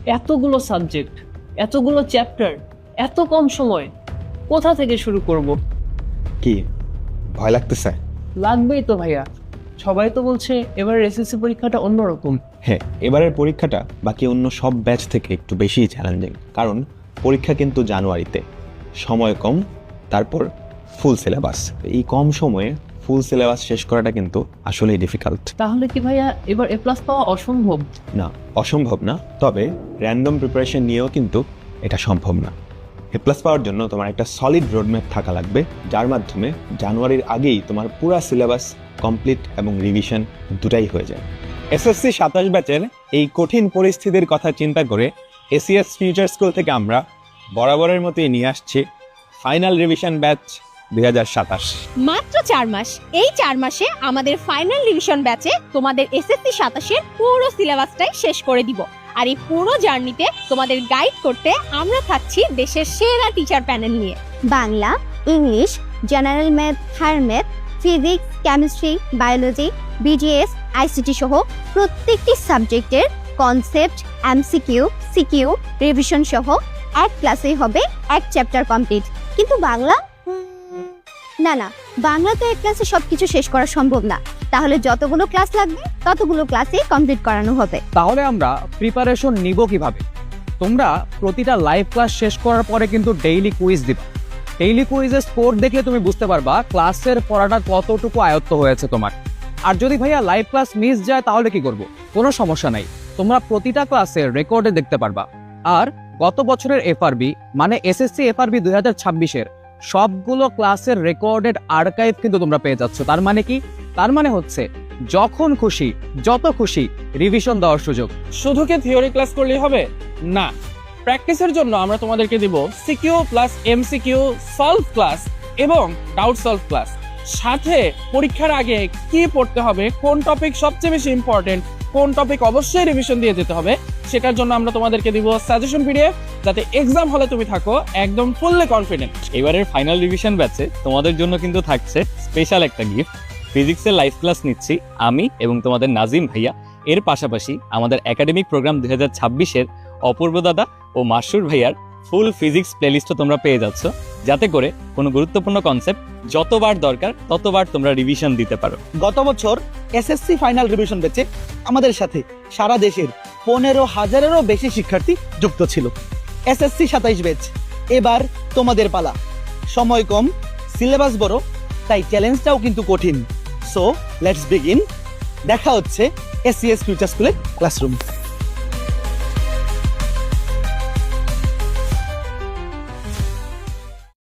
এতগুলো সাবজেক্ট, এতগুলো চ্যাপ্টার, এত কম সময়, কোথা থেকে শুরু করব? কি ভয় লাগতেছে? লাগবেই তো ভাইয়া, সবাই তো বলছে এবার এসএসসি পরীক্ষাটা অন্যরকম। হ্যাঁ, এবারের পরীক্ষাটা বাকি অন্য সব ব্যাচ থেকে একটু বেশিই চ্যালেঞ্জিং, কারণ পরীক্ষা কিন্তু জানুয়ারিতে, সময় কম, তারপর ফুল সিলেবাস। এই কম সময়ে ফুল সিলেবাস শেষ করাটা কিন্তু আসলেই ডিফিকাল্ট। তাহলে কি ভাইয়া এবার এ প্লাস পাওয়া অসম্ভব? না, অসম্ভব না, তবে র্যান্ডম প্রিপারেশন নিয়েও কিন্তু এটা সম্ভব না। এ প্লাস পাওয়ার জন্য তোমার একটা সলিড রোডম্যাপ থাকা লাগবে, যার মাধ্যমে জানুয়ারির আগেই তোমার পুরো সিলেবাস কমপ্লিট এবং রিভিশন দুটাই হয়ে যায়। এসএসসি 27 ব্যাচের এই কঠিন পরিস্থিতির কথা চিন্তা করে এসিএস ফিউচার স্কুল থেকে আমরা বরাবরের মতোই নিয়ে আসছি ফাইনাল রিভিশন ব্যাচ 2027। মাত্র 4 মাস। এই 4 মাসে আমাদের ফাইনাল রিভিশন ব্যাচে তোমাদের এসএসসি 27-এর পুরো সিলেবাসটাই শেষ করে দিব। আর এই পুরো জার্নিতে তোমাদের গাইড করতে আমরা থাকছি দেশের সেরা টিচার প্যানেল নিয়ে। Bangla, English, general math, higher math, physics, chemistry, biology, BGS, ICT সহ প্রত্যেকটি সাবজেক্টের কনসেপ্ট, এমসিকিউ, সিকিউ, রিভিশন সহ এক ক্লাসেই হবে এক চ্যাপ্টার কমপ্লিট। কিন্তু বাংলা না, বাংলা তো এক ক্লাসে সবকিছু শেষ করা সম্ভব না। তাহলে যতগুলো ক্লাস লাগবে ততগুলো ক্লাসই কমপ্লিট করানো হবে। তাহলে আমরা প্রিপারেশন নিব কিভাবে? তোমরা প্রতিটা লাইভ ক্লাস শেষ করার পরে কিন্তু ডেইলি কুইজ দিবা। ডেইলি কুইজের স্কোর দেখলে তুমি বুঝতে পারবা ক্লাসের পড়াটা কতটুকু আয়ত্ত হয়েছে তোমার। আর যদি ভাইয়া লাইভ ক্লাস মিস যায় তাহলে কি করব? কোনো সমস্যা নাই, তোমরা প্রতিটা ক্লাসের রেকর্ডে দেখতে পারবা। আর গত বছরের এফআরবি মানে এসএসসি এফআরবি 2026-এর সবগুলো ক্লাসের রেকর্ডেড আর্কাইভ কিন্তু তোমরা পেয়ে যাচ্ছ। তার মানে কি? তার মানে হচ্ছে যখন খুশি যত খুশি রিভিশন দেওয়ার সুযোগ। শুধু কি থিওরি ক্লাস করলেই হবে? না, প্র্যাকটিসের জন্য আমরা তোমাদেরকে দিব CQ plus MCQ solve class এবং ডাউট সলভ ক্লাস। সাথে পরীক্ষার আগে কি পড়তে হবে, কোন টপিক সবচেয়ে বেশি ইম্পর্টেন্ট, কোন টপিক অবশ্যই রিভিশন দিয়ে যেতে হবে, সেটার জন্য আমরা তোমাদেরকে দিব সাজেশন পিডিএফ, যাতে এক্সাম হলে তুমি থাকো একদম ফুললি কনফিডেন্ট। এবারের ফাইনাল রিভিশন ব্যাচে তোমাদের জন্য কিন্তু থাকছে স্পেশাল একটা গিফট। ফিজিক্সের লাইভ ক্লাস নিচ্ছি আমি এবং তোমাদের নাজিম ভাইয়া। এর পাশাপাশি আমাদের একাডেমিক প্রোগ্রাম 2026-এর অপূর্ব দাদা ও মাসুর ভাইয়ার ফুল ফিজিক্স প্লেলিস্টও তোমরা পেয়ে যাচ্ছ, যাতে করে কোনো গুরুত্বপূর্ণ কনসেপ্ট যতবার দরকার ততবার তোমরা রিভিশন দিতে পারো। গত বছর এসএসসি ফাইনাল রিভিশন ব্যাচে আমাদের সাথে সারা দেশের 15,000-এরও বেশি শিক্ষার্থী যুক্ত ছিল। এসএসসি 27 ব্যাচ, এবার তোমাদের পালা। সময় কম, সিলেবাস বড়, তাই চ্যালেঞ্জটাও কিন্তু কঠিন। So let's begin. দেখা হচ্ছে এসিএস ফিউচার স্কুলের ক্লাসরুম।